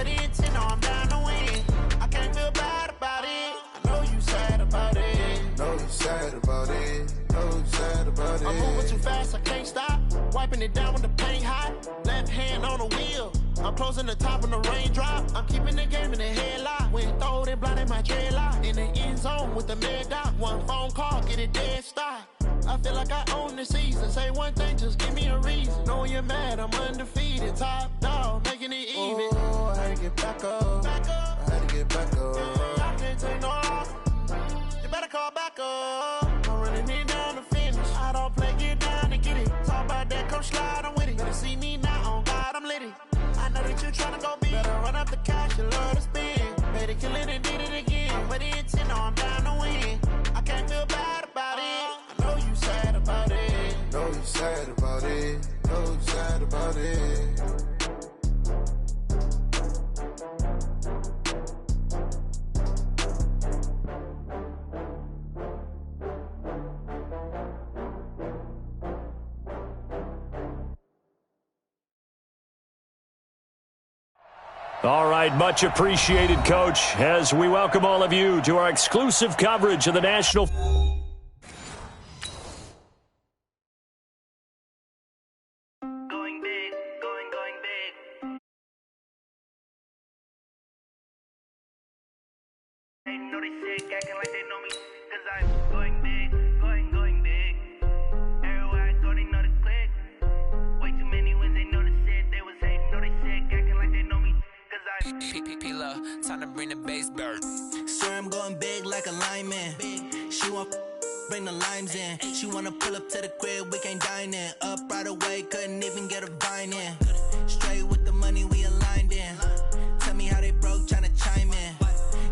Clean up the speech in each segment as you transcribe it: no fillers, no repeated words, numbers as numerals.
but intent, no, I'm down to win. I can't feel bad about it. I know you sad about it. Know you sad about it. Know you sad about it. I'm moving too fast, I can't stop. Wiping it down when the paint hot. Left hand on the wheel. I'm closing the top when the raindrop. I'm keeping the game in the headlock. When throwed and blinded my dreadlock. In the end zone with the mad dot. One phone call, get it dead stop. I feel like I own the season. Say one thing, just give me a reason. Knowing you're mad, I'm undefeated. Top dog, making it even. Oh, I had to get back up. Back up. I had to get back up. I can't take no off. You better call back up. I'm running it down to finish. I don't play, get down to get it. Talk about that, come slide, I'm with it. Better see me now, on God, I'm lit it. I know that you tryna go big. Better run up the cash, you love to spend. Better kill it and did it again. But intent, no, I'm down to win. I can't feel bad about it. I know you sad about it. Know you sad about it. Know you sad about it. All right, much appreciated, Coach, as we welcome all of you to our exclusive coverage of the National. Going big, going big. They know they sick, acting like they know me, cause I'm going big, going big. Everywhere I go, they know the click. Way too many wins, they know the shit. They was hating, know they sick, acting like they know me. P-P-P-Love, time to bring the bass bird. Swear I'm going big like a lineman. She want bring the limes in. She wanna pull up to the crib, we can't dine in. Up right away, couldn't even get a vine in. Straight with the money we aligned in. Tell me how they broke, tryna chime in.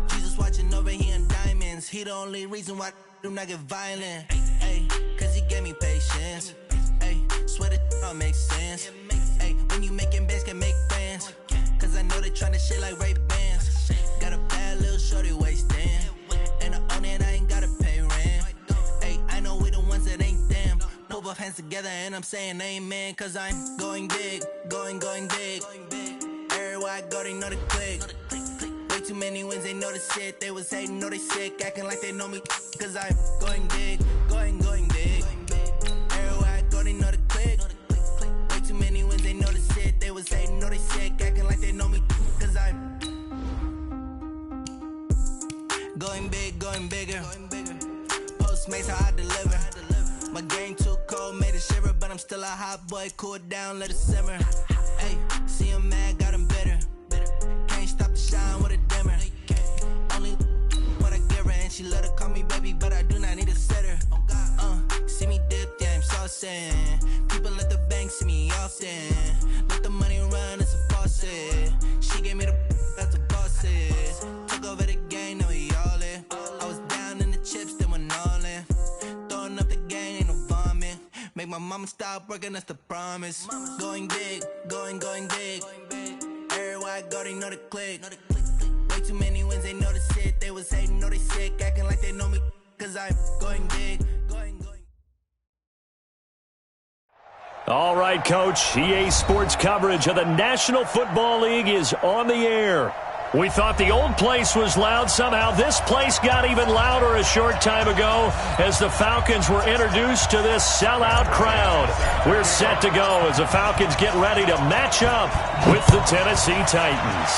Jesus watching over here in diamonds. He the only reason why I do not get violent. Ay, cause he gave me patience. Ay, swear that all makes sense. Ay, when you making bands, can make friends. Cause I know they tryna shit like Ray Bans. Got a bad little shorty wasting. And I own it, I ain't gotta pay rent. Ay, I know we the ones that ain't them. Put both hands together and I'm saying amen. Cause I'm going big, going big. Everywhere I go, they know the click. Way too many wins, they know the shit. They was hating, know they sick, acting like they know me. Cause I'm going big, going big. Everywhere I go, they know the click. Way too many wins, they know the shit. They was hating, know they sick, acting like they know me. Cause I'm going big, going bigger. Postmates how I deliver. My game too cold, made it shiver. But I'm still a hot boy, cool it down, let it simmer. Hey, see him mad, got him bitter. Can't stop the shine with a dimmer. Only what I give her, and she love to call me baby, but I do not need a sitter. See me dip, yeah, I'm saucing. People at the bank see me often. Let the money run, it's a faucet. She gave me the that's a boss is. Took over the game, now we all in. I was down in the chips, then went all in. Throwing up the game, ain't no vomit. Make my mama stop working, that's the promise. Going big, going big. Everywhere I go, they know the click. Way too many wins, they know the shit. They was hating, know they sick, acting like they know me. Cause I'm going big, going. All right, Coach, EA Sports coverage of the National Football League is on the air. We thought the old place was loud. Somehow this place got even louder a short time ago as the Falcons were introduced to this sellout crowd. We're set to go as the Falcons get ready to match up with the Tennessee Titans.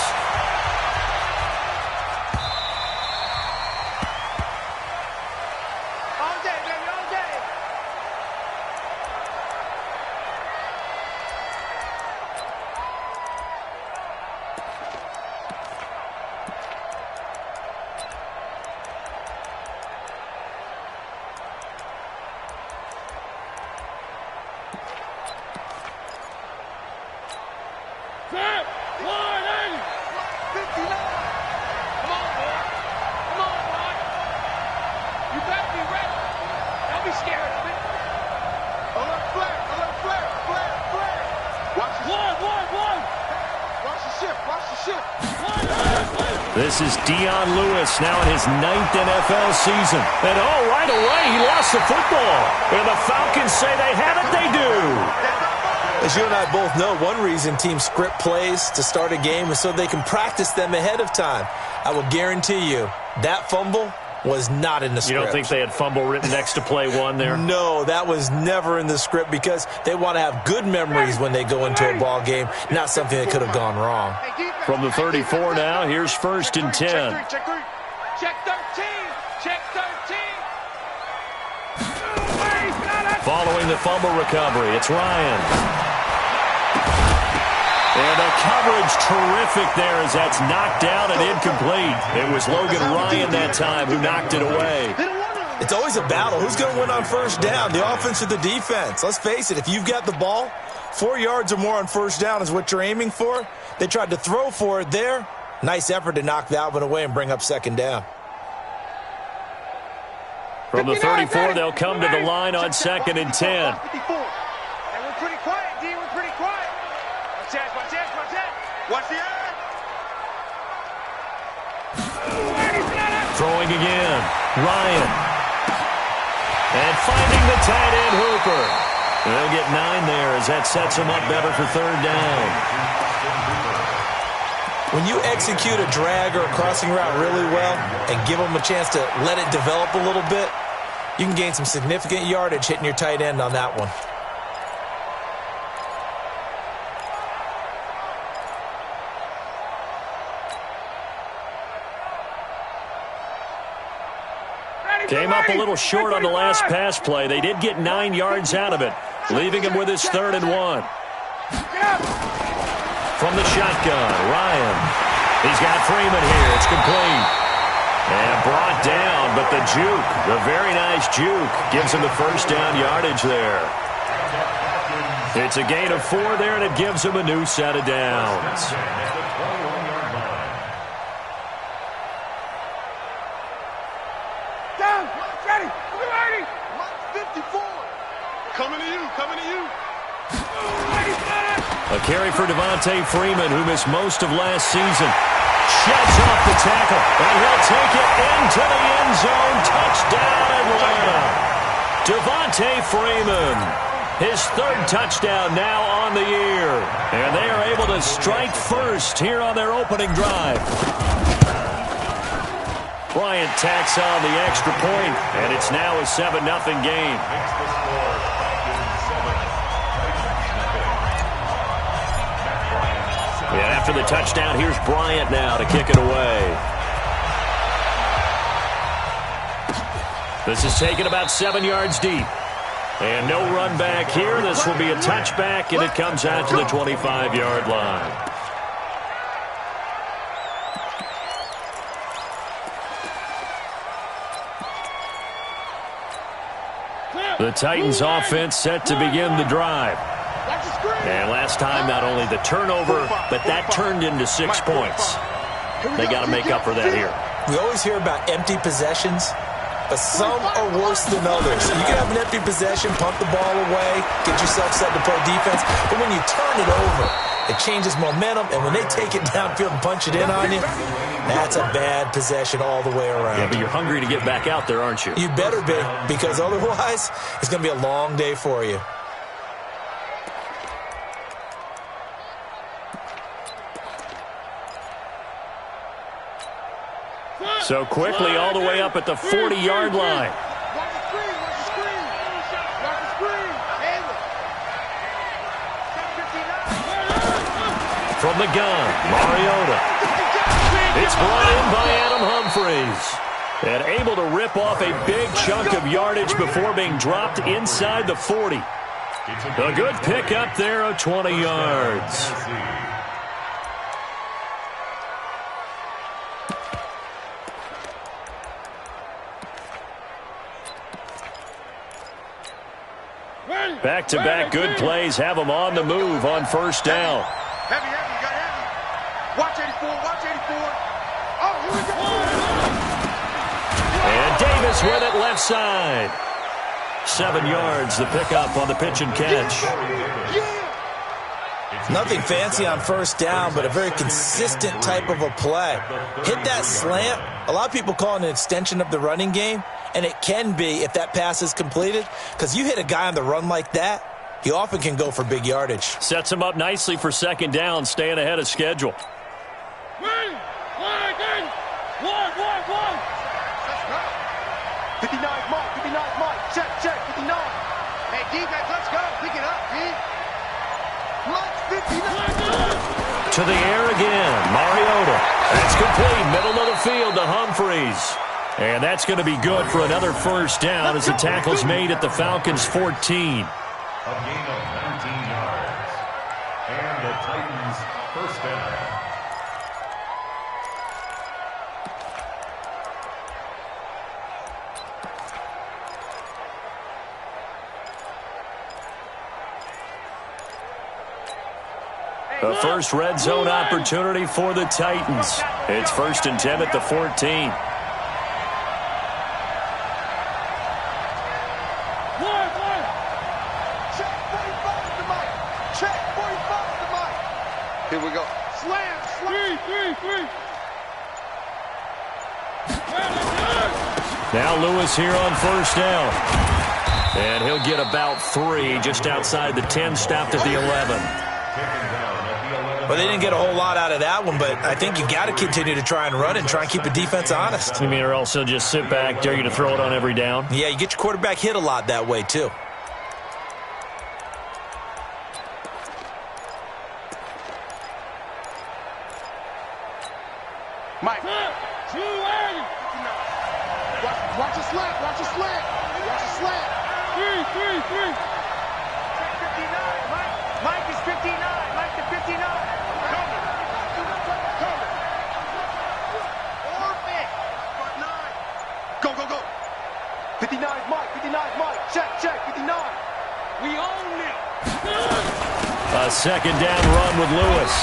This is Dion Lewis now in his 9th NFL season. And right away, he lost the football. And the Falcons say they have it, they do. As you and I both know, one reason teams script plays to start a game is so they can practice them ahead of time. I will guarantee you that fumble was not in the script. You don't think they had fumble written next to play one there? No, that was never in the script because they want to have good memories when they go into a ball game, not something that could have gone wrong. From the 34 now, here's 1st and 10. Check 13. Check 13. Following the fumble recovery, it's Ryan. And the coverage terrific there as that's knocked down and incomplete. It was Logan Ryan that time who knocked it away. It's always a battle. Who's going to win on first down, the offense or the defense? Let's face it, if you've got the ball, 4 yards or more on first down is what you're aiming for. They tried to throw for it there. Nice effort to knock that one away and bring up 2nd down. From the 34, they'll come to the line on 2nd and 10. And we're pretty quiet, D. We're pretty quiet. Watch that. Watch the eye. Throwing again. Ryan. And finding the tight end Hooper. They'll get 9 there as that sets them up better for 3rd down. When you execute a drag or a crossing route really well and give them a chance to let it develop a little bit, you can gain some significant yardage hitting your tight end on that one. Came up a little short on the last pass play. They did get 9 yards out of it, leaving him with his 3rd and 1. From the shotgun, Ryan. He's got Freeman here. It's complete. And brought down, but the juke, the very nice juke, gives him the 1st down yardage there. It's a gain of 4 there, and it gives him a new set of downs. A carry for Devontae Freeman, who missed most of last season. Shoves off the tackle, and he'll take it into the end zone. Touchdown, Atlanta. Devontae Freeman, his 3rd touchdown now on the year. And they are able to strike first here on their opening drive. Bryant tacks on the extra point, and it's now a 7-0 game. And after the touchdown, here's Bryant now to kick it away. This is taken about 7 yards deep. And no run back here. This will be a touchback, and it comes out to the 25-yard line. The Titans offense set to begin the drive. And last time, not only the turnover, but that turned into 6 points. They got to make up for that here. We always hear about empty possessions, but some are worse than others. You can have an empty possession, punt the ball away, get yourself set to play defense, but when you turn it over, it changes momentum, and when they take it downfield and punch it in on you, that's a bad possession all the way around. Yeah, but you're hungry to get back out there, aren't you? You better be, because otherwise, it's going to be a long day for you. So quickly all the way up at the 40-yard line. From the gun, Mariota. It's brought in by Adam Humphries. And able to rip off a big chunk of yardage before being dropped inside the 40. A good pickup there of 20 yards. Back-to-back good plays have them on the move on 1st down. Heavy, you got heavy. Watch 84. Oh, here we go. And Davis with it left side. 7 yards, the pickup on the pitch and catch. Nothing fancy on 1st down, but a very consistent type of a play. Hit that slant. A lot of people call it an extension of the running game, and it can be if that pass is completed, because you hit a guy on the run like that, he often can go for big yardage. Sets him up nicely for second down, staying ahead of schedule. 59 Mike, check, 59. Hey, defense, let's go, pick it up, D. Mike, 59. To the air again, Mariota. That's complete, middle of the field to Humphreys. And that's going to be good for another first down as the tackle's made at the Falcons' 14. A gain of 19 yards. And the Titans' first down. The first red zone opportunity for the Titans. It's 1st and 10 at the 14. Check 45 to Mike. Check 45 to Mike. Here we go. Slam. Three. Now Lewis here on first down. And he'll get about 3 just outside the 10, stopped at the 11. Well, they didn't get a whole lot out of that one, but I think you got to continue to try and run and try and keep the defense honest. You mean, or else he'll just sit back, dare you to throw it on every down? Yeah, you get your quarterback hit a lot that way, too. Mike. Watch your slant. Watch your slant. Three. Check 59, Mike. Mike is 59. Mike to 59. Coming. Orbit. 9. Go. 59 Mike. Check. 59. We own it. A second down run with Lewis.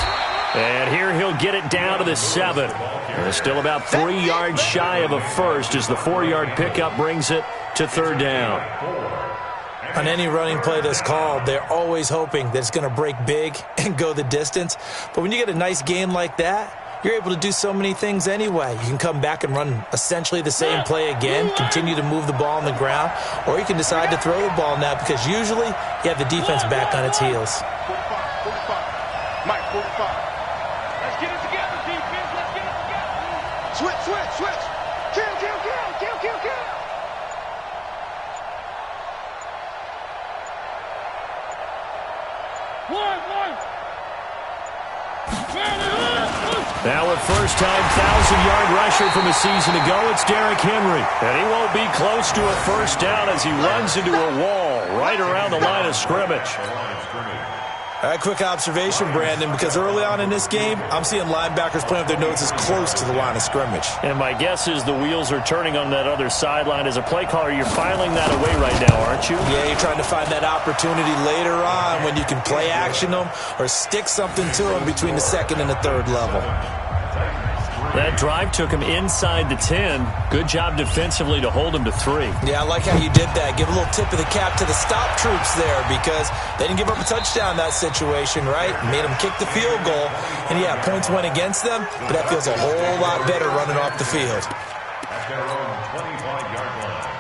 And here he'll get it down to the 7. And still about 3 yards shy of a first as the 4-yard pickup brings it to 3rd down. On any running play that's called, they're always hoping that it's going to break big and go the distance. But when you get a nice game like that, you're able to do so many things anyway. You can come back and run essentially the same play again, continue to move the ball on the ground, or you can decide to throw the ball now because usually you have the defense back on its heels. 45. Mike, 45. Let's get it together, defense. Let's get it together. Switch. Kill. Now a first-time 1,000-yard rusher from a season ago, it's Derrick Henry. And he won't be close to a first down as he runs into a wall right around the line of scrimmage. A quick observation, Brandon, because early on in this game, I'm seeing linebackers playing with their noses close to the line of scrimmage. And my guess is the wheels are turning on that other sideline. As a play caller, you're filing that away right now, aren't you? Yeah, you're trying to find that opportunity later on when you can play action them or stick something to them between the 2nd and the 3rd level. That drive took him inside the 10. Good job defensively to hold him to 3. Yeah, I like how you did that. Give a little tip of the cap to the stop troops there because they didn't give up a touchdown in that situation, right? Made them kick the field goal. And, yeah, points went against them, but that feels a whole lot better running off the field. At their own 25-yard line.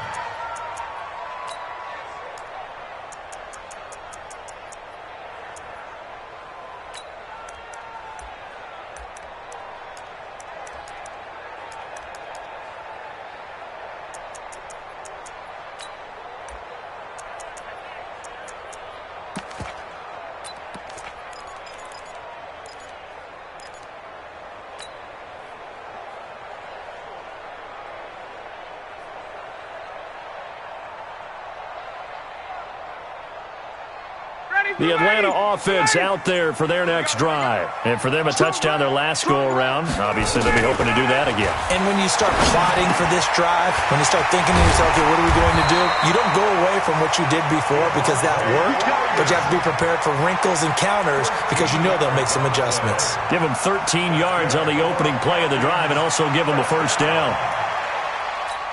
The Atlanta offense out there for their next drive. And for them, a touchdown their last go-around. Obviously, they'll be hoping to do that again. And when you start plotting for this drive, when you start thinking to yourself, okay, what are we going to do? You don't go away from what you did before because that worked, but you have to be prepared for wrinkles and counters because you know they'll make some adjustments. Give them 13 yards on the opening play of the drive and also give them a first down.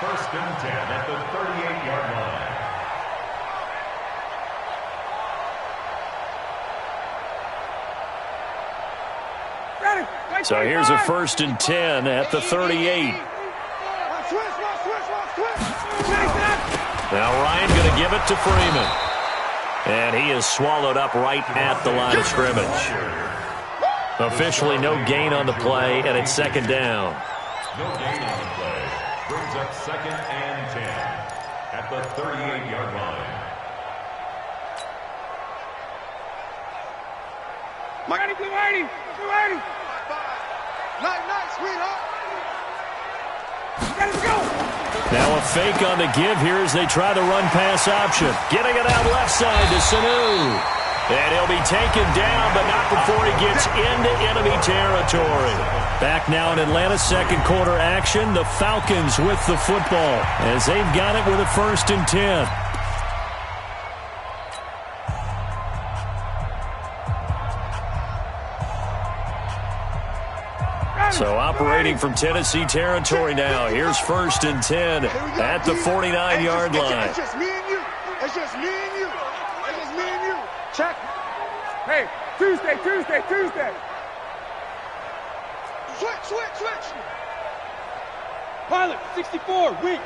1st and 10 at the 38-yard line. So here's a 1st and 10 at the 38. Now Ryan going to give it to Freeman. And he is swallowed up right at the line of scrimmage. Officially no gain on the play, and it's second down. No gain on the play. Brings up 2nd and 10 at the 38-yard line. Ready, blue 80, blue 80. Nice, sweetheart. Let's go. Now a fake on the give here as they try the run-pass option. Getting it out left side to Sanu. And he'll be taken down, but not before he gets into enemy territory. Back now in Atlanta's second quarter action, the Falcons with the football as they've got it with a 1st and 10. So operating from Tennessee territory now. Here's 1st and 10 at the 49-yard line. It's just me and you. It's just me and you. It's just me and you. Check. Hey, Tuesday. Switch. Pilot, 64, weak.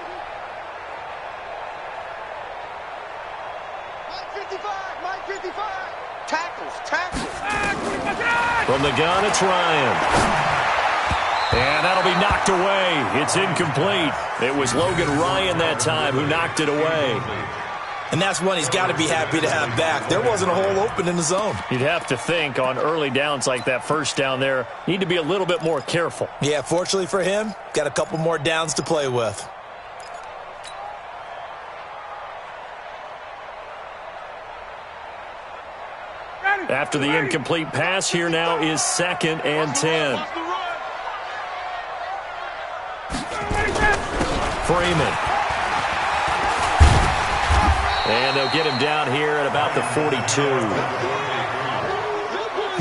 Mike 55. Tackles. From the gun, it's Ryan. And that'll be knocked away. It's incomplete. It was Logan Ryan that time who knocked it away. And that's one he's got to be happy to have back. There wasn't a hole open in the zone. You'd have to think on early downs like that first down there, need to be a little bit more careful. Yeah, fortunately for him, got a couple more downs to play with. After the incomplete pass, here now is 2nd and 10. Freeman. And they'll get him down here at about the 42.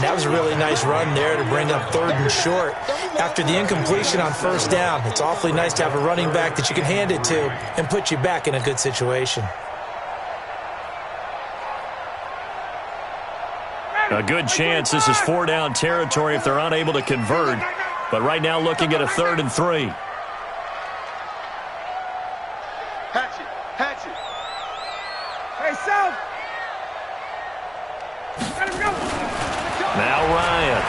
That was a really nice run there to bring up 3rd and short. After the incompletion on 1st down, it's awfully nice to have a running back that you can hand it to and put you back in a good situation. A good chance this is 4-down territory if they're unable to convert. But right now looking at a 3rd and 3. Hatchet. Hey, South. Let him go. Now Ryan.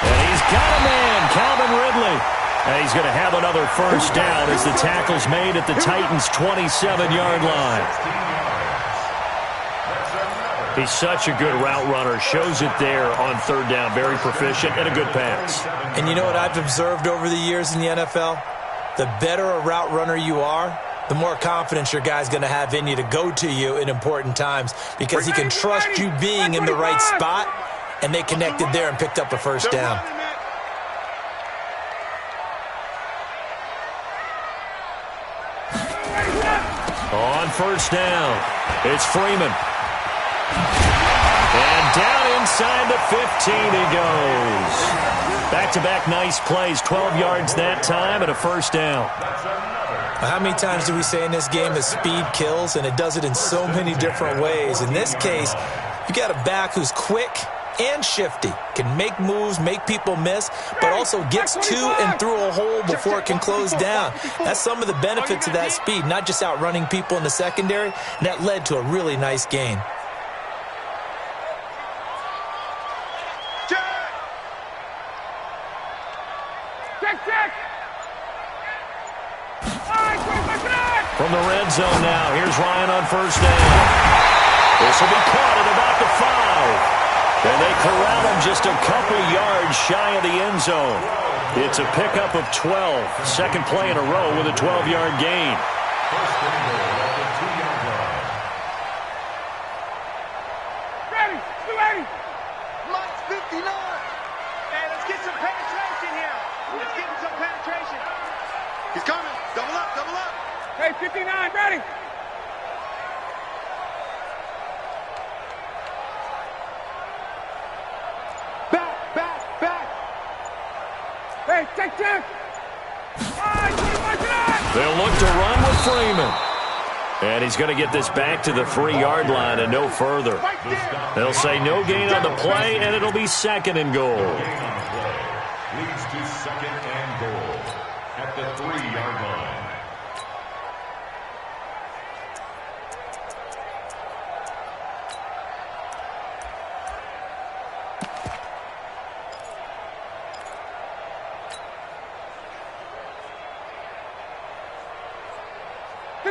And he's got a man, Calvin Ridley. And he's going to have another 1st down as the tackle's made at the Titans' 27-yard line. He's such a good route runner. Shows it there on 3rd down. Very proficient and a good pass. And you know what I've observed over the years in the NFL? The better a route runner you are, the more confidence your guy's going to have in you to go to you in important times because he can trust you being in the right spot, and they connected there and picked up a 1st down. On 1st down, it's Freeman. And down inside the 15 he goes. Back-to-back nice plays, 12 yards that time and a 1st down. How many times do we say in this game that speed kills, and it does it in so many different ways? In this case, you got a back who's quick and shifty, can make moves, make people miss, but also gets to and through a hole before it can close down. That's some of the benefits of that speed, not just outrunning people in the secondary, and that led to a really nice gain. From the red zone now, here's Ryan on 1st down. This will be caught at about the 5. And they corral him just a couple yards shy of the end zone. It's a pickup of 12. 2nd play in a row with a 12-yard gain. Ready, 280. Mike's 59. Hey, let's get some penetration here. Let's get some penetration. He's coming. Double up. Hey, 59, ready. Back. Hey, check. They'll look to run with Freeman. And he's going to get this back to the 3-yard line and no further. They'll say no gain on the play, and it'll be 2nd and goal. Leads to 2nd and goal at the 3-yard line.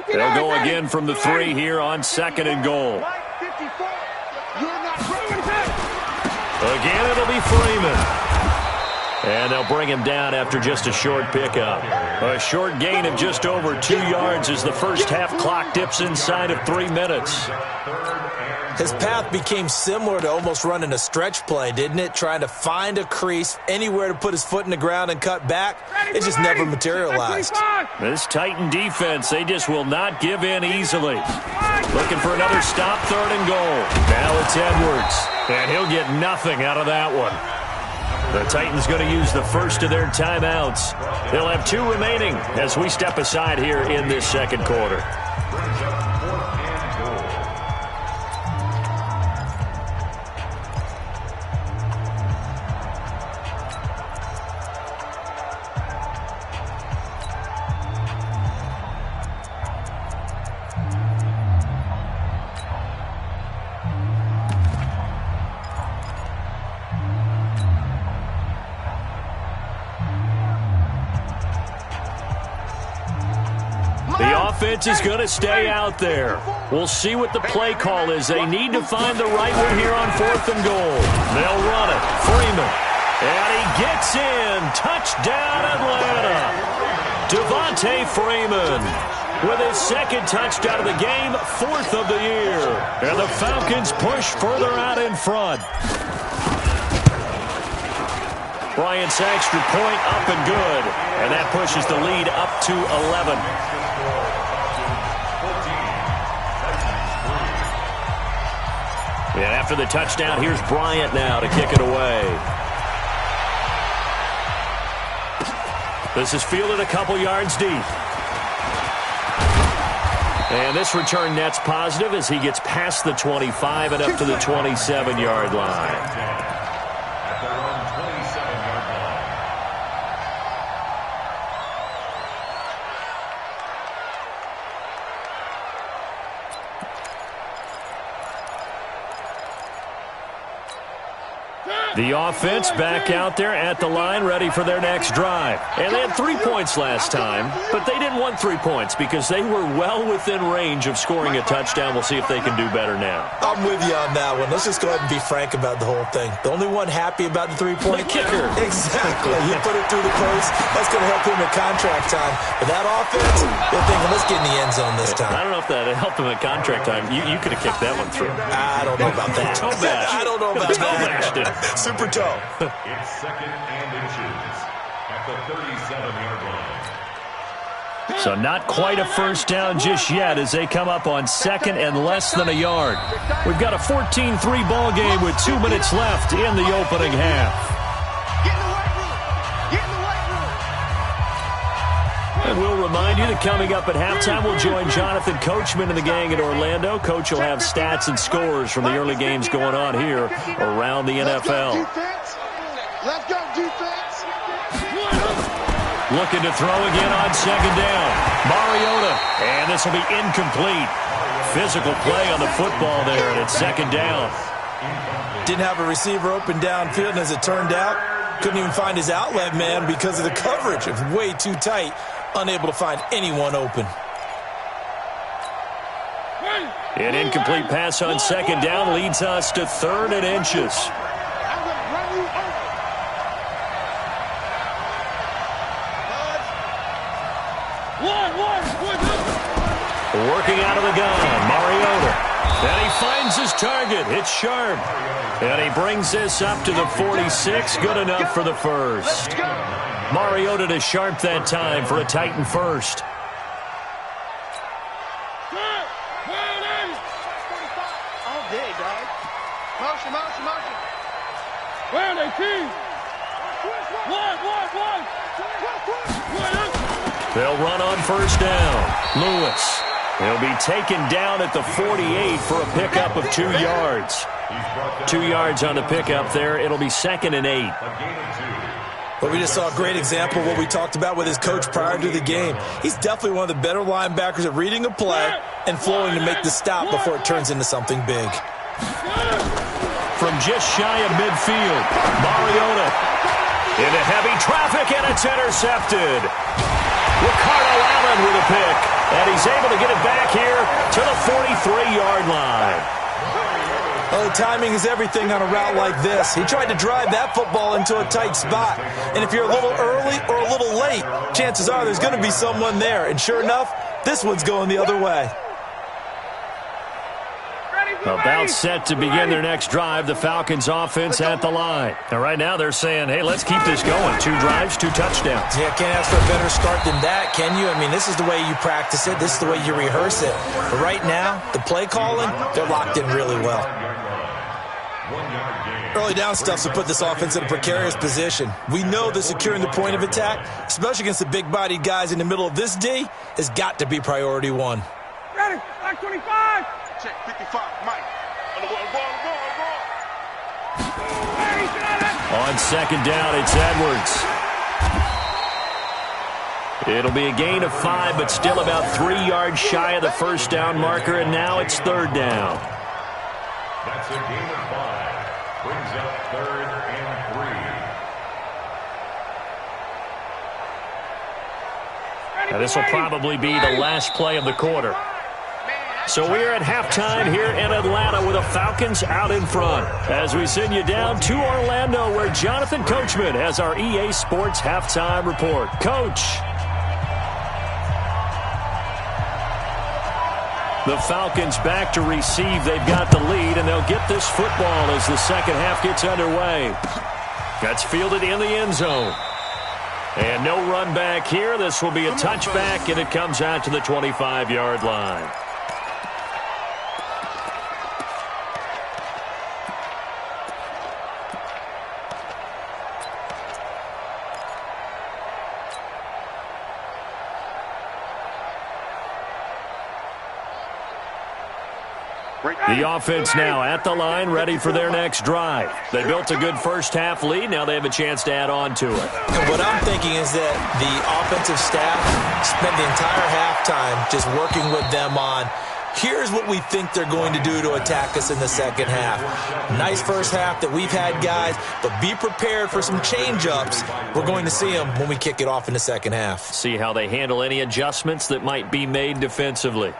They'll go again from the 3 here on 2nd and goal. Again, it'll be Freeman. And they'll bring him down after just a short pickup. A short gain of just over 2 yards as the first half clock dips inside of 3 minutes. His path became similar to almost running a stretch play, didn't it? Trying to find a crease, anywhere to put his foot in the ground and cut back. It just never materialized. This Titan defense, they just will not give in easily. Looking for another stop, 3rd and goal. Now it's Edwards, and he'll get nothing out of that one. The Titans going to use the first of their timeouts. They'll have 2 remaining as we step aside here in this 2nd quarter. Offense is going to stay out there. We'll see what the play call is. They need to find the right one here on 4th and goal. They'll run it. Freeman. And he gets in. Touchdown, Atlanta. Devontae Freeman with his 2nd touchdown of the game, 4th of the year. And the Falcons push further out in front. Bryant's extra point up and good. And that pushes the lead up to 11. And after the touchdown, here's Bryant now to kick it away. This is fielded a couple yards deep. And this return net's positive as he gets past the 25 and up to the 27-yard line. The offense back out there at the line, ready for their next drive. And they had 3 points last time, but they didn't want 3 points because they were well within range of scoring a touchdown. We'll see if they can do better now. I'm with you on that one. Let's just go ahead and be frank about the whole thing. The only one happy about the 3-point kicker. Exactly. He put it through the post. That's going to help him at contract time. But that offense, they're thinking, let's get in the end zone this time. I don't know if that helped him at contract time. You could have kicked that one through. I don't know about that. Toe bash. I don't know about that. Super toe. It's 2nd and inches at the 37-yard line. So not quite a first down just yet as they come up on 2nd and less than a yard. We've got a 14-3 ball game with 2 minutes left in the opening half. And we'll remind you that coming up at halftime, we'll join Jonathan Coachman and the gang in Orlando. Coach will have stats and scores from the early games going on here around the NFL. Let's go, defense. Looking to throw again on 2nd down. Mariota. And this will be incomplete. Physical play on the football there, and it's 2nd down. Didn't have a receiver open downfield, and as it turned out, couldn't even find his outlet man because of the coverage. It was way too tight. Unable to find anyone open. An incomplete pass on 2nd down leads us to 3rd and inches. Working out of the gun, Mariota. And he finds his target. It's sharp. And he brings this up to the 46. Good enough for the first. Mariota to Sharp that time for a Titan first. All day, dog. Motion, motion, motion. Where are they, team? They'll run on first down. Lewis. He'll be taken down at the 48 for a pickup of 2 yards. 2 yards on the pickup there. It'll be 2nd and 8. But we just saw a great example of what we talked about with his coach prior to the game. He's definitely one of the better linebackers at reading a play and flowing to make the stop before it turns into something big. From just shy of midfield, Mariota into heavy traffic, and it's intercepted. Ricardo Allen with a pick. And he's able to get it back here to the 43-yard line. Oh, timing is everything on a route like this. He tried to drive that football into a tight spot. And if you're a little early or a little late, chances are there's going to be someone there. And sure enough, this one's going the other way. About set to begin their next drive, the Falcons offense at the line. And right now they're saying, hey, let's keep this going. 2 drives, 2 touchdowns. Yeah, can't ask for a better start than that, can you? I mean, this is the way you practice it. This is the way you rehearse it. But right now, the play calling, they're locked in really well. Early down stuff to put this offense in a precarious position. We know that securing the point of attack, especially against the big-bodied guys in the middle of this D, has got to be priority 1. Ready, back 25. Check 55, Mike. On the ball. On second down, it's Edwards. It'll be a gain of 5, but still about 3 yards shy of the first down marker, and now it's 3rd down. That's a gain of 5. Brings up 3rd and 3. Now, this will probably be the last play of the quarter. So we're at halftime here in Atlanta with the Falcons out in front. As we send you down to Orlando, where Jonathan Coachman has our EA Sports halftime report. Coach. The Falcons back to receive. They've got the lead, and they'll get this football as the second half gets underway. That's fielded in the end zone. And no run back here. This will be a touchback, and it comes out to the 25-yard line. The offense now at the line, ready for their next drive. They built a good first-half lead. Now they have a chance to add on to it. And what I'm thinking is that the offensive staff spent the entire halftime just working with them on, here's what we think they're going to do to attack us in the second half. Nice first half that we've had, guys, but be prepared for some change-ups. We're going to see them when we kick it off in the second half. See how they handle any adjustments that might be made defensively.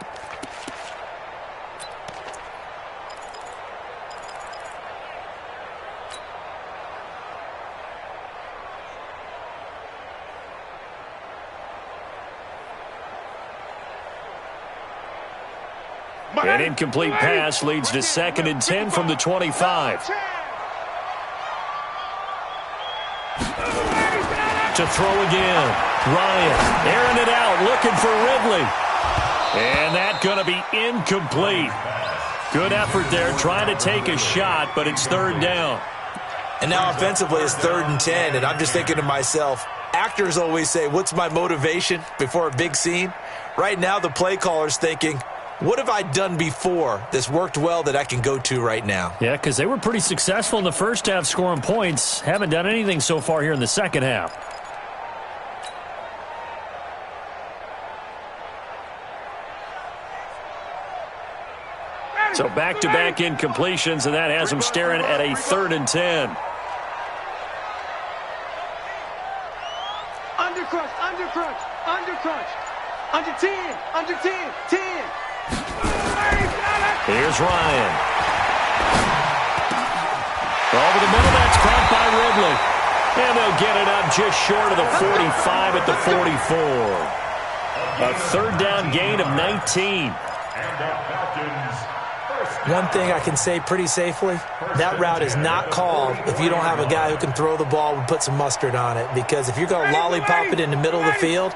An incomplete pass leads to 2nd and 10 from the 25. To throw again. Ryan airing it out, looking for Ridley. And that's going to be incomplete. Good effort there, trying to take a shot, but it's 3rd down. And now offensively it's 3rd and 10, and I'm just thinking to myself, actors always say, what's my motivation before a big scene? Right now the play caller's thinking, what have I done before that's worked well that I can go to right now? Yeah, because they were pretty successful in the first half scoring points. Haven't done anything so far here in the second half. So back-to-back incompletions, and that has them staring at a 3rd and 10. Undercrunch. Under 10. 10. Here's Ryan. Over the middle, that's caught by Ridley. And they'll get it up just short of the 45 at the 44. A 3rd down gain of 19. One thing I can say pretty safely, that route is not called if you don't have a guy who can throw the ball and put some mustard on it. Because if you're going to lollipop it in the middle of the field,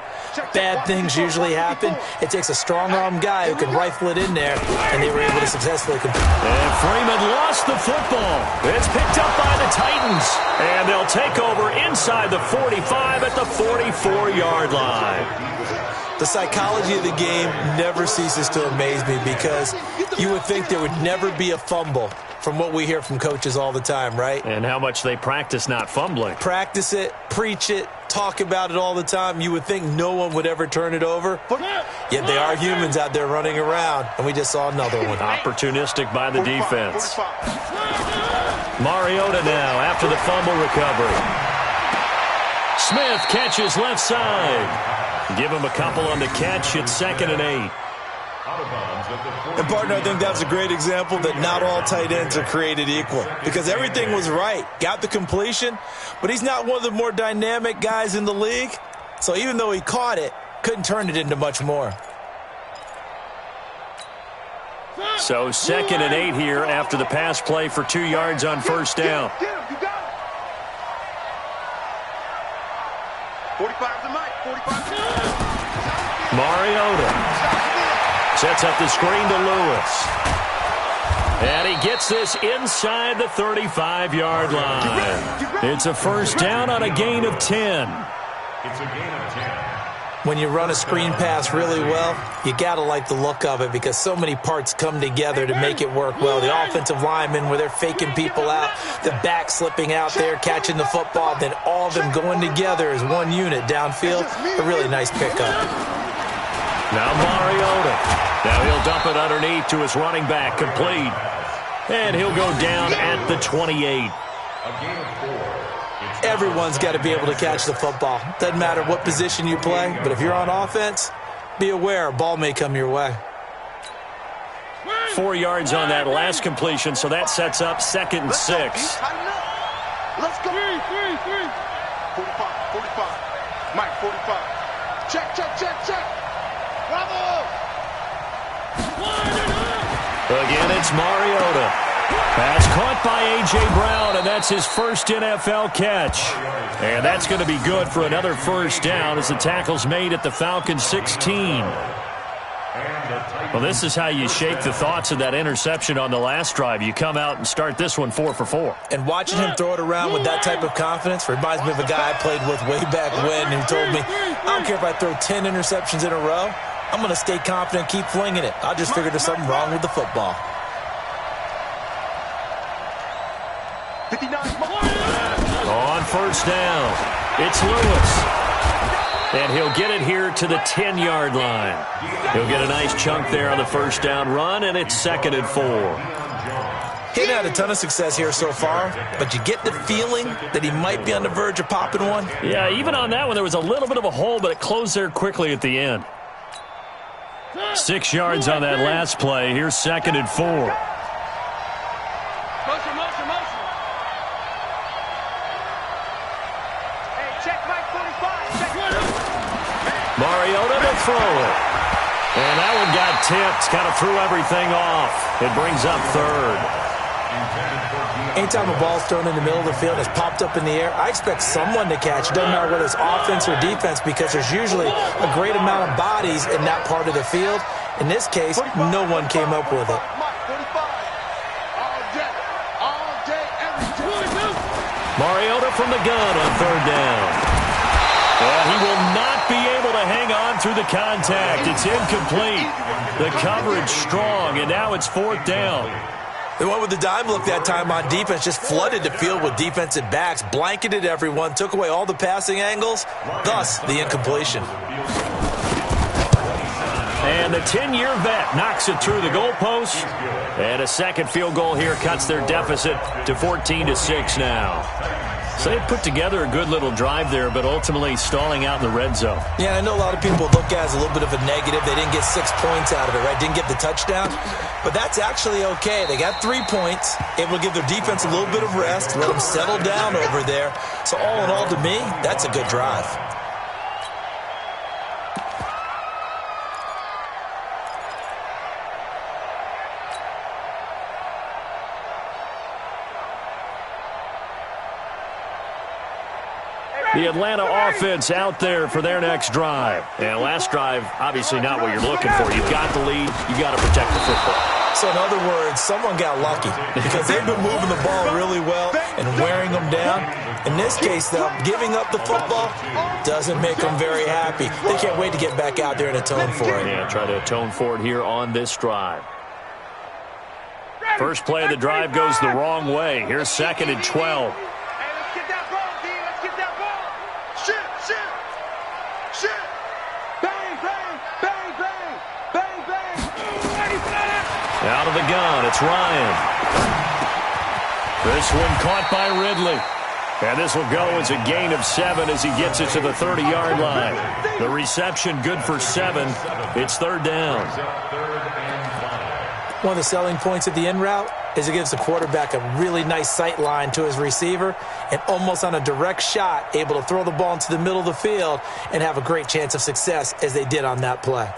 bad things usually happen. It takes a strong-arm guy who can rifle it in there, and they were able to successfully complete. And Freeman lost the football. It's picked up by the Titans. And they'll take over inside the 45 at the 44-yard line. The psychology of the game never ceases to amaze me because you would think there would never be a fumble from what we hear from coaches all the time, right? And how much they practice not fumbling. Practice it, preach it, talk about it all the time. You would think no one would ever turn it over. Yet they are humans out there running around, and we just saw another one. Opportunistic by the defense. Mariota now after the fumble recovery. Smith catches left side. Give him a couple on the catch. It's 2nd and 8. And, partner, I think that's a great example that not all tight ends are created equal because everything was right. Got the completion, but he's not one of the more dynamic guys in the league. So even though he caught it, couldn't turn it into much more. So 2nd and 8 here after the pass play for 2 yards on first down. 45 to Mike. 45 to Mariota sets up the screen to Lewis. And he gets this inside the 35-yard line. It's a first down on a gain of 10. It's a gain of 10. When you run a screen pass really well, you got to like the look of it because so many parts come together to make it work well. The offensive linemen, where they're faking people out, the back slipping out there, catching the football, then all of them going together as one unit downfield. A really nice pickup. Now Mariota. Now he'll dump it underneath to his running back, complete. And he'll go down at the 28. A gain of 4. Everyone's got to be able to catch the football. Doesn't matter what position you play, but if you're on offense, be aware a ball may come your way. 4 yards on that last completion, so that sets up 2nd and 6. Let's go. 45. Mike, 45. Check. Bravo. Again, it's Mariota. Pass caught by A.J. Brown, and that's his first NFL catch. And that's going to be good for another first down as the tackle's made at the Falcons 16. Well, this is how you shake the thoughts of that interception on the last drive. You come out and start this one 4 for 4. And watching him throw it around with that type of confidence reminds me of a guy I played with way back when who told me, I don't care if I throw 10 interceptions in a row. I'm going to stay confident and keep flinging it. I just figured there's something wrong with the football. 59. On first down, it's Lewis. And he'll get it here to the 10-yard line. He'll get a nice chunk there on the first down run, and it's 2nd and 4. He ain't had a ton of success here so far, but you get the feeling that he might be on the verge of popping one. Yeah, even on that one, there was a little bit of a hole, but it closed there quickly at the end. 6 yards on that last play. Here's 2nd and 4. Mariota to throw it. And that one got tipped. Kind of threw everything off. It brings up 3rd. Anytime a ball's thrown in the middle of the field and it's popped up in the air, I expect someone to catch. It doesn't matter whether it's offense or defense because there's usually a great amount of bodies in that part of the field. In this case, no one came up with it. Mariota from the gun on 3rd down. Well, he will not be able to hang on through the contact. It's incomplete. The coverage strong, and now it's 4th down. They went with the dime look that time on defense, just flooded the field with defensive backs, blanketed everyone, took away all the passing angles, thus the incompletion. And the 10-year vet knocks it through the goalpost. And a second field goal here cuts their deficit to 14-6 now. So they put together a good little drive there, but ultimately stalling out in the red zone. Yeah, I know a lot of people look at it as a little bit of a negative. They didn't get 6 points out of it, right? Didn't get the touchdown. But that's actually okay. They got 3 points, able to give their defense a little bit of rest, let them settle down over there. So all in all, to me, that's a good drive. The Atlanta offense out there for their next drive. And last drive, obviously not what you're looking for. You've got the lead. You've got to protect the football. So in other words, someone got lucky because they've been moving the ball really well and wearing them down. In this case, though, giving up the football doesn't make them very happy. They can't wait to get back out there and atone for it. Yeah, try to atone for it here on this drive. First play of the drive goes the wrong way. Here's 2nd and 12. Out of the gun, it's Ryan. This one caught by Ridley. And this will go as a gain of 7 as he gets it to the 30-yard line. The reception good for 7. It's third down. One of the selling points of the in route is it gives the quarterback a really nice sight line to his receiver and almost on a direct shot able to throw the ball into the middle of the field and have a great chance of success as they did on that play.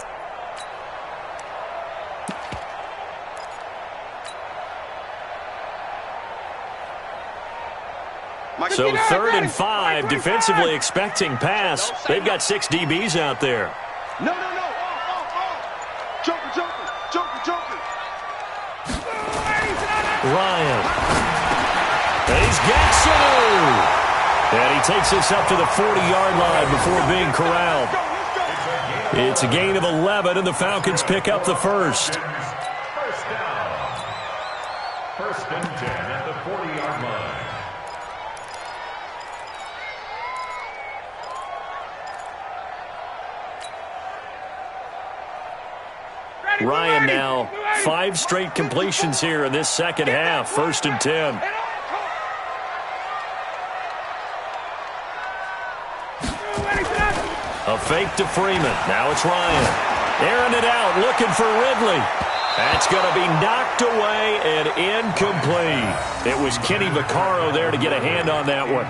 So 3rd and 5, defensively expecting pass. They've got 6 DBs out there. No. Joker. Ryan. And he's got Sanu. And he takes this up to the 40-yard line before being corralled. It's a gain of 11, and the Falcons pick up the first. First down. 1st and 10 at the 40-yard line. Ryan now 5 straight completions here in this second half. 1st and 10. A fake to Freeman. Now it's Ryan. Airing it out, looking for Ridley. That's going to be knocked away and incomplete. It was Kenny Vaccaro there to get a hand on that one.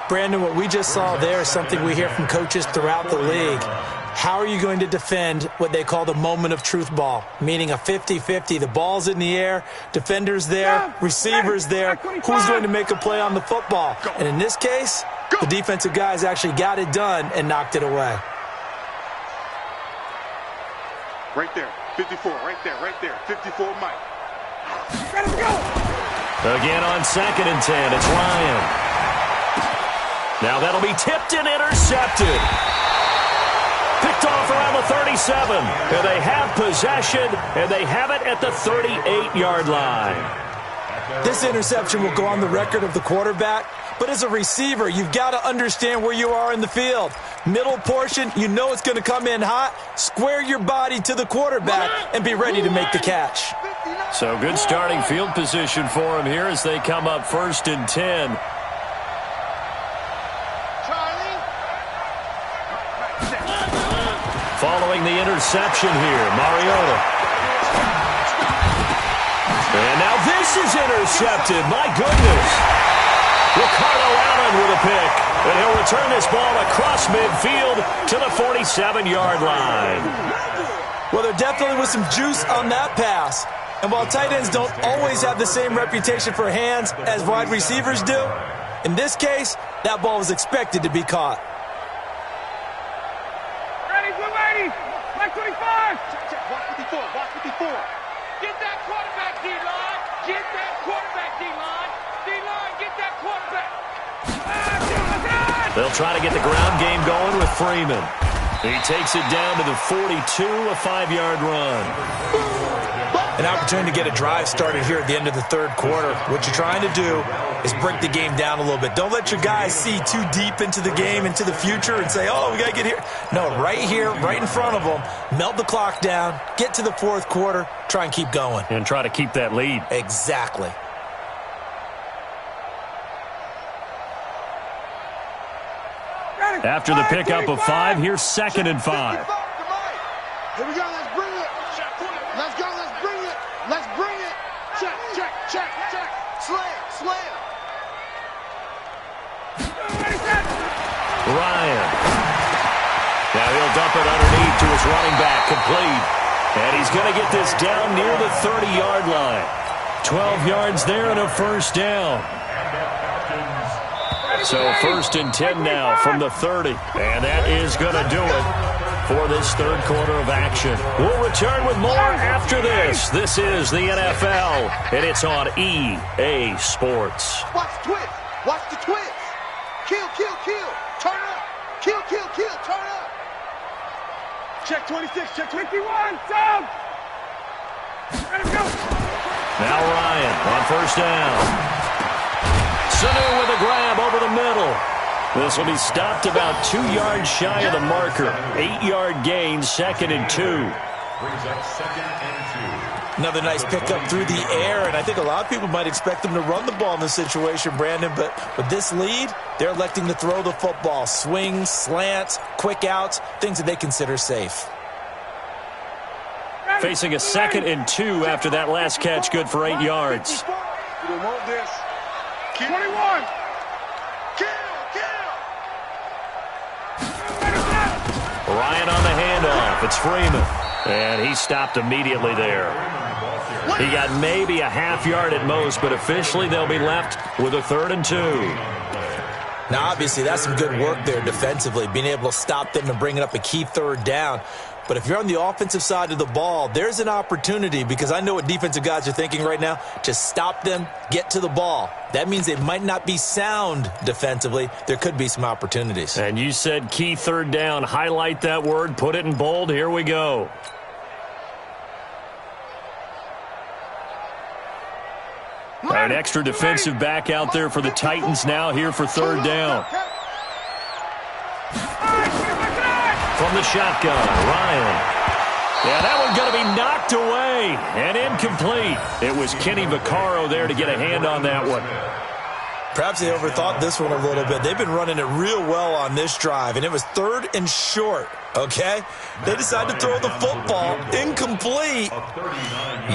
Brandon, what we just saw there is something we hear from coaches throughout the league. How are you going to defend what they call the moment of truth ball, meaning a 50-50? The ball's in the air, defenders there, receivers there. Who's going to make a play on the football? And in this case, the defensive guys actually got it done and knocked it away. Right there, 54, right there, 54, Mike. Let's go! Again on 2nd and 10, it's Ryan. Now that'll be tipped and intercepted. Picked off around the 37. And they have possession, and they have it at the 38-yard line. This interception will go on the record of the quarterback, but as a receiver, you've got to understand where you are in the field. Middle portion, you know it's going to come in hot. Square your body to the quarterback and be ready to make the catch. So good starting field position for him here as they come up 1st and 10. Following the interception here, Mariota. And now this is intercepted. My goodness. Ricardo Allen with a pick. And he'll return this ball across midfield to the 47-yard line. Well, there definitely was some juice on that pass. And while tight ends don't always have the same reputation for hands as wide receivers do, in this case, that ball was expected to be caught. Ready, blue 80, like 25. Check, watch 54, watch 54. Get that quarterback, D-line. Get that quarterback, D-line. D-line, get that quarterback. They'll try to get the ground game going with Freeman. He takes it down to the 42, a 5-yard run. An opportunity to get a drive started here at the end of the third quarter. What you're trying to do is break the game down a little bit. Don't let your guys see too deep into the game, into the future, and say, oh, we got to get here. No, right here, right in front of them, melt the clock down, get to the fourth quarter, try and keep going. And try to keep that lead. Exactly. After the pickup of 5, here's 2nd and 5. Here we go, let's bring it. Let's go, let's bring it. Let's bring it. Check. Slam. Ryan. Now he'll dump it underneath to his running back, complete. And he's going to get this down near the 30-yard line. 12 yards there and a first down. So 1st and 10 now from the 30. And that is going to do it for this third quarter of action. We'll return with more after this. This is the NFL, and it's on EA Sports. Watch the twist. Watch the twist. Kill. Turn up. Kill. Turn up. Check 26. Check 21. Down. Let him go. Now Ryan on first down. Sanu with a grab over the middle. This will be stopped about 2 yards shy of the marker. 8-yard gain, 2nd and 2. Brings up 2nd and 2. Another nice pickup through the air, and I think a lot of people might expect them to run the ball in this situation, Brandon, but with this lead, they're electing to throw the football. Swings, slants, quick outs, things that they consider safe. Facing a 2nd and 2 after that last catch, good for 8 yards. We want this. 21. Ryan on the handoff. It's Freeman. And he stopped immediately there. He got maybe a half yard at most, but officially they'll be left with a 3rd and 2. Now, obviously, that's some good work there defensively, being able to stop them and bringing up a key 3rd down. But if you're on the offensive side of the ball, there's an opportunity, because I know what defensive guys are thinking right now. Just stop them, get to the ball. That means they might not be sound defensively. There could be some opportunities. And you said key 3rd down. Highlight that word, put it in bold. Here we go. An extra defensive back out there for the Titans now here for 3rd down. From the shotgun, Ryan. Yeah, that one's going to be knocked away and incomplete. It was Kenny Vaccaro there to get a hand on that one. Perhaps they overthought this one a little bit. They've been running it real well on this drive, and it was 3rd and short, okay? They decided to throw the football, incomplete.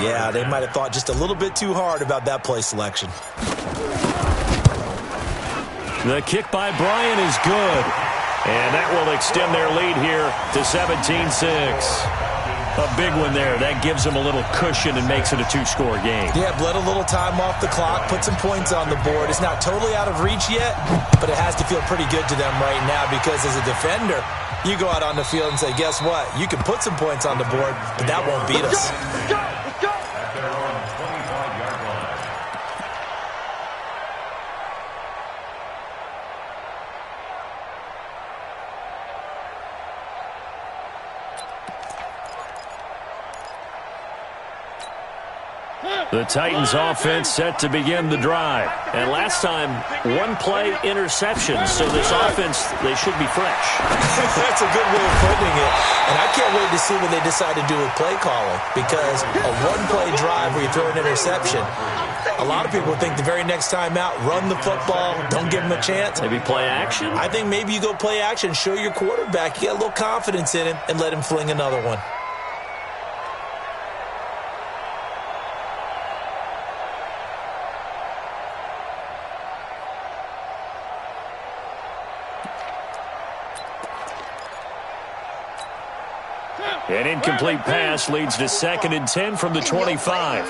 Yeah, they might have thought just a little bit too hard about that play selection. The kick by Bryant is good. And that will extend their lead here to 17-6. A big one there. That gives them a little cushion and makes it a 2-score game. Yeah, bled a little time off the clock, put some points on the board. It's not totally out of reach yet, but it has to feel pretty good to them right now, because as a defender, you go out on the field and say, guess what? You can put some points on the board, but that won't beat us. At their own 25-yard line. The Titans offense set to begin the drive. And last time, 1-play interception. So this offense, they should be fresh. That's a good way of putting it. And I can't wait to see what they decide to do with play calling, because a 1-play drive where you throw an interception, a lot of people think the very next time out, run the football, don't give them a chance. Maybe play action? I think maybe you go play action, show your quarterback, you get a little confidence in him, and let him fling another one. An incomplete pass leads to 2nd and 10 from the 25.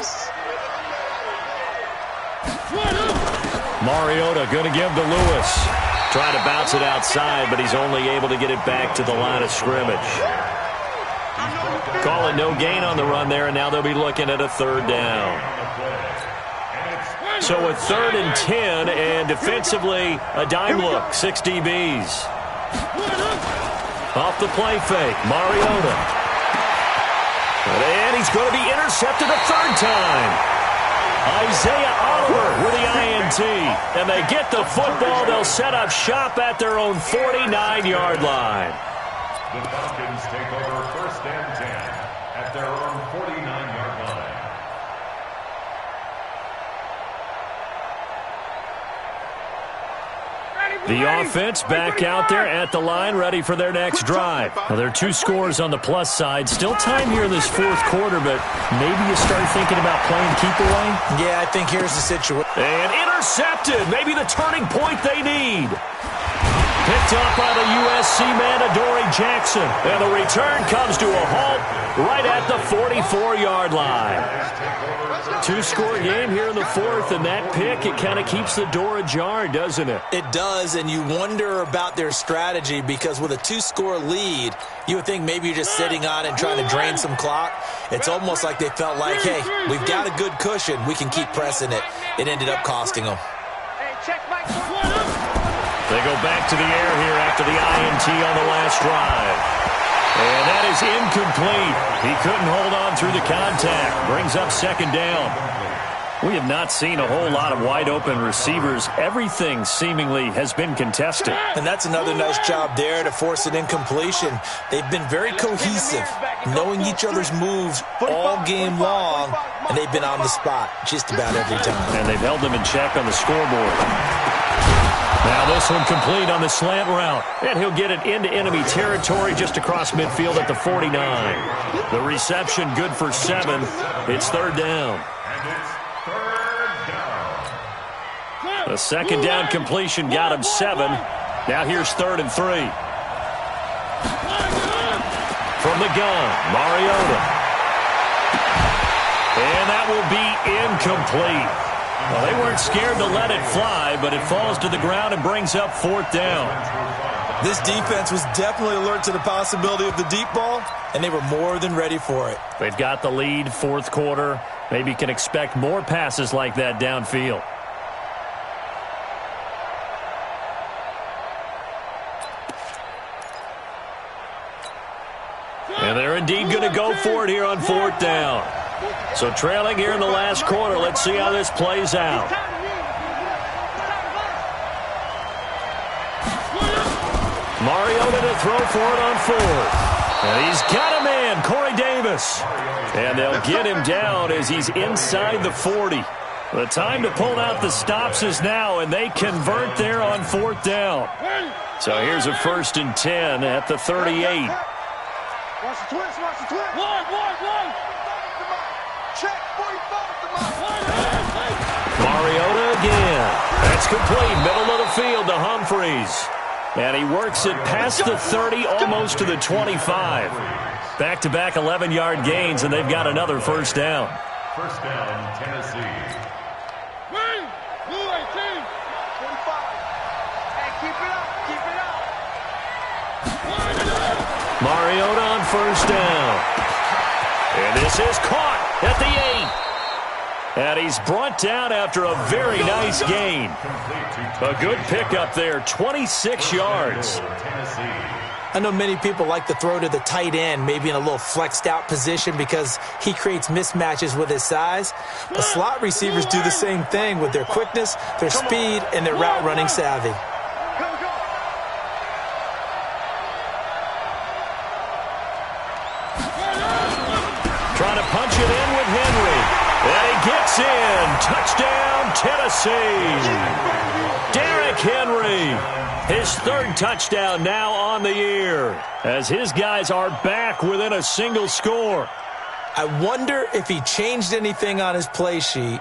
Mariota going to give to Lewis. Trying to bounce it outside, but he's only able to get it back to the line of scrimmage. Call it no gain on the run there, and now they'll be looking at a 3rd down. So a 3rd and 10, and defensively, a dime look, 6 DBs. Off the play fake, Mariota. And he's going to be intercepted a 3rd time. Isaiah Oliver with the INT. And they get the football. They'll set up shop at their own 49-yard line. The Falcons take over 1st and 10 at their own 49-yard line. The offense back out there at the line, ready for their next drive. Now, there are 2 scores on the plus side. Still time here in this 4th quarter, but maybe you start thinking about playing keep away? Yeah, I think here's the situation. And intercepted. Maybe the turning point they need. Picked up by the USC man, Adoree Jackson. And the return comes to a halt right at the 44-yard line. 2-score game here in the 4th, and that pick, it kind of keeps the door ajar, doesn't it? It does, and you wonder about their strategy, because with a 2-score lead, you would think maybe you're just sitting on it and trying to drain some clock. It's almost like they felt like, hey, we've got a good cushion. We can keep pressing it. It ended up costing them. They go back to the air here after the INT on the last drive. And that is incomplete. He couldn't hold on through the contact. Brings up 2nd down. We have not seen a whole lot of wide-open receivers. Everything seemingly has been contested. And that's another nice job there to force an incompletion. They've been very cohesive, knowing each other's moves all game long, and they've been on the spot just about every time. And they've held them in check on the scoreboard. Now this one complete on the slant route. And he'll get it into enemy territory just across midfield at the 49. The reception good for 7. It's third down. The second down completion got him 7. Now here's 3rd and 3. From the gun, Mariota. And that will be incomplete. Well, they weren't scared to let it fly, but it falls to the ground and brings up 4th down. This defense was definitely alert to the possibility of the deep ball, and they were more than ready for it. They've got the lead, 4th quarter. Maybe can expect more passes like that downfield. And they're indeed going to go for it here on 4th down. So trailing here in the last quarter. Let's see how this plays out. Mariota to throw for it on 4th. And he's got a man, Corey Davis. And they'll get him down as he's inside the 40. The time to pull out the stops is now, and they convert there on 4th down. So here's a 1st and 10 at the 38. Watch the twist, watch the twist. One. Check, 45. Mariota again. That's complete. Middle of the field to Humphreys. And he works it past the 30, almost to the 25. Back-to-back 11-yard gains, and they've got another 1st down. 1st down, Tennessee. Blue 18. 45. Hey, keep it up, keep it up. Mariota on 1st down. And this is caught at the 8. And he's brought down after a very nice gain. A good pickup there, 26 yards. I know many people like to throw to the tight end, maybe in a little flexed out position because he creates mismatches with his size. But slot receivers do the same thing with their quickness, their speed, and their route running savvy. Trying to punch it in with Henry. And he gets in. Touchdown, Tennessee. Derrick Henry. His 3rd touchdown now on the year as his guys are back within a single score. I wonder if he changed anything on his play sheet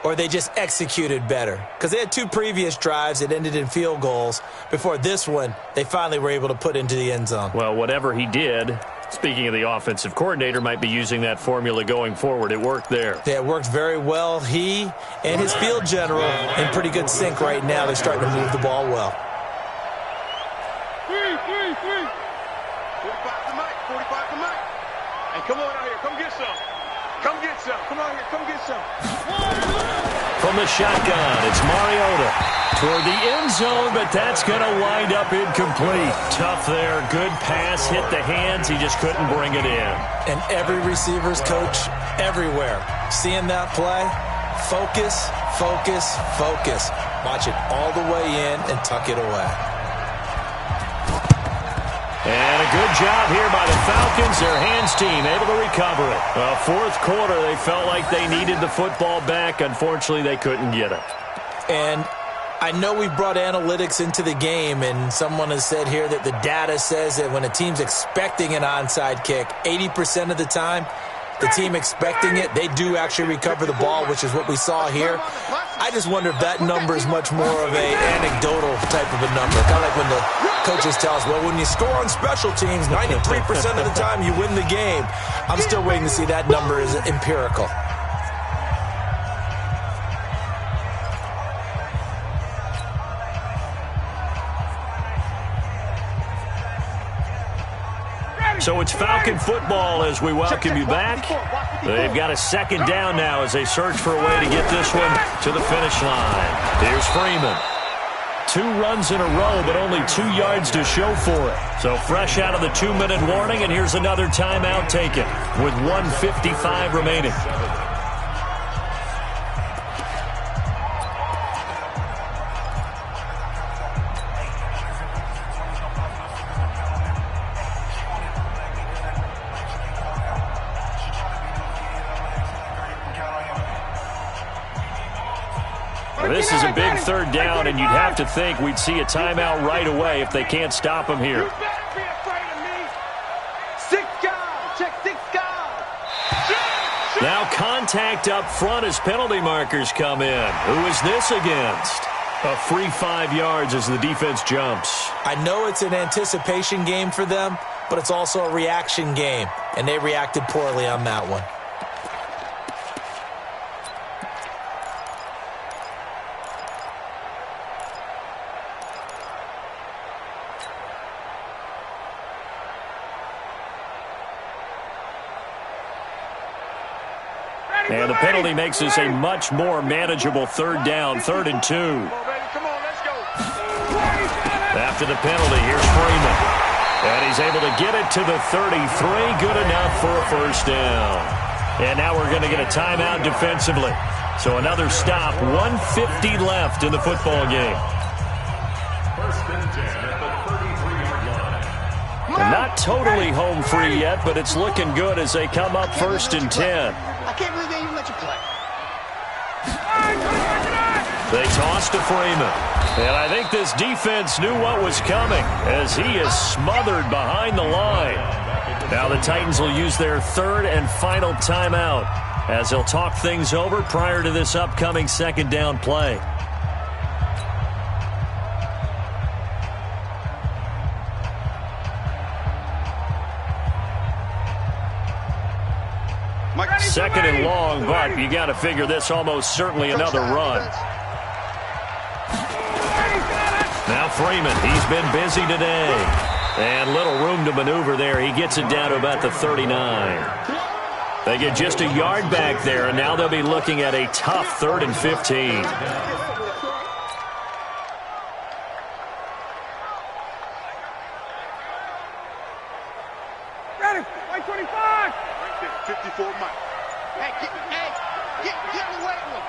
or they just executed better. Because they had 2 previous drives that ended in field goals. Before this one, they finally were able to put into the end zone. Well, whatever he did, speaking of the offensive coordinator, might be using that formula going forward. It worked there. Yeah, it worked very well. He and his field general in pretty good sync right now. They're starting to move the ball well. 45 to Mike. And come on out here, come get some. Come get some. Come out here, come get some. From the shotgun, it's Mariota toward the end zone, but that's going to wind up incomplete. Tough there. Good pass, hit the hands. He just couldn't bring it in. And every receiver's coach everywhere, seeing that play, focus, focus, focus. Watch it all the way in and tuck it away. And a good job here by the Falcons. Their hands team able to recover it. Well, 4th quarter, they felt like they needed the football back. Unfortunately, they couldn't get it. And I know we brought analytics into the game, and someone has said here that the data says that when a team's expecting an onside kick, 80% of the time, the team expecting it, they do actually recover the ball, which is what we saw here. I just wonder if that number is much more of a anecdotal type of a number. Kind of like when the coaches tell us, well, when you score on special teams, 93% of the time you win the game. I'm still waiting to see that number is empirical. So it's Falcon football as we welcome you back. They've got a 2nd down now as they search for a way to get this one to the finish line. Here's Freeman. 2 runs in a row, but only 2 yards to show for it. So fresh out of the 2-minute warning, and here's another timeout taken with 1:55 remaining. This is a big third down, and you'd have to think we'd see a timeout right away if they can't stop him here. You better be afraid of me. 6 guys. Check 6 guys. Now contact up front as penalty markers come in. Who is this against? A free 5 yards as the defense jumps. I know it's an anticipation game for them, but it's also a reaction game, and they reacted poorly on that one. And the penalty makes this a much more manageable third down, 3rd and 2. Come on, let's go. After the penalty, here's Freeman. And he's able to get it to the 33. Good enough for a first down. And now we're going to get a timeout defensively. So another stop, 1:50 left in the football game. 1st and 10 at the 33-yard line. And not totally home free yet, but it's looking good as they come up 1st and 10. I can't believe they even let you play. They toss to Freeman. And I think this defense knew what was coming as he is smothered behind the line. Now the Titans will use their 3rd and final timeout as they'll talk things over prior to this upcoming 2nd down play. Second and long, but you got to figure this almost certainly another run. Now Freeman, he's been busy today. And little room to maneuver there. He gets it down to about the 39. They get just a yard back there, and now they'll be looking at a tough 3rd and 15. Ready, white 25. 54 Mike. Hey, get away from him.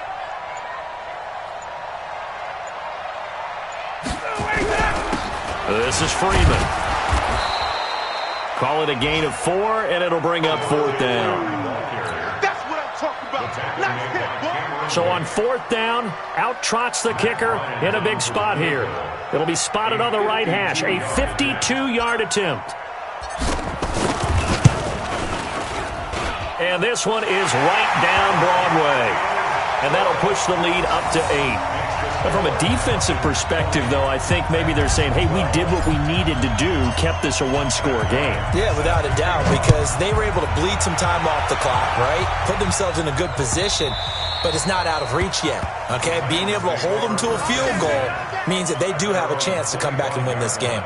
This is Freeman. Call it a gain of 4, and it'll bring up 4th down. That's what I'm talking about. Nice hit, boy. So on 4th down, out trots the kicker in a big spot here. It'll be spotted on the right hash, a 52-yard attempt. And this one is right down Broadway. And that'll push the lead up to 8. But from a defensive perspective, though, I think maybe they're saying, hey, we did what we needed to do, kept this a 1-score game. Yeah, without a doubt, because they were able to bleed some time off the clock, right? Put themselves in a good position, but it's not out of reach yet, okay? Being able to hold them to a field goal means that they do have a chance to come back and win this game.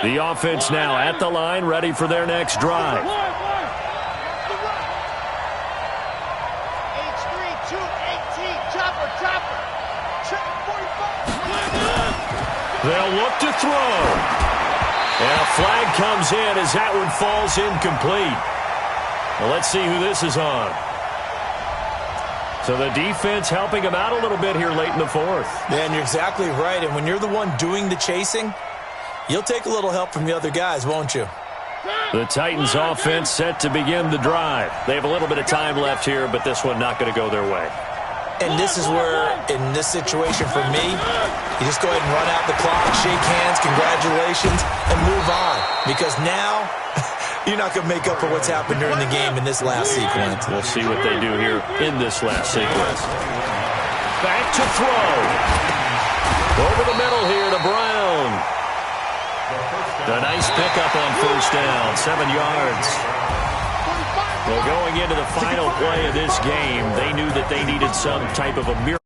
The offense now at the line, ready for their next drive. H3, 218, chopper. Check 45. They'll look to throw. And a flag comes in as that one falls incomplete. Well, let's see who this is on. So the defense helping them out a little bit here late in the 4th. Man, you're exactly right. And when you're the one doing the chasing, you'll take a little help from the other guys, won't you? The Titans offense set to begin the drive. They have a little bit of time left here, but this one not going to go their way. And this is where, in this situation for me, you just go ahead and run out the clock, shake hands, congratulations, and move on. Because now, you're not going to make up for what's happened during the game in this last sequence. We'll see what they do here in this last sequence. Back to throw. Over the middle here to Brown. A nice pickup on 1st down, 7 yards. Well, going into the final play of this game, they knew that they needed some type of a miracle.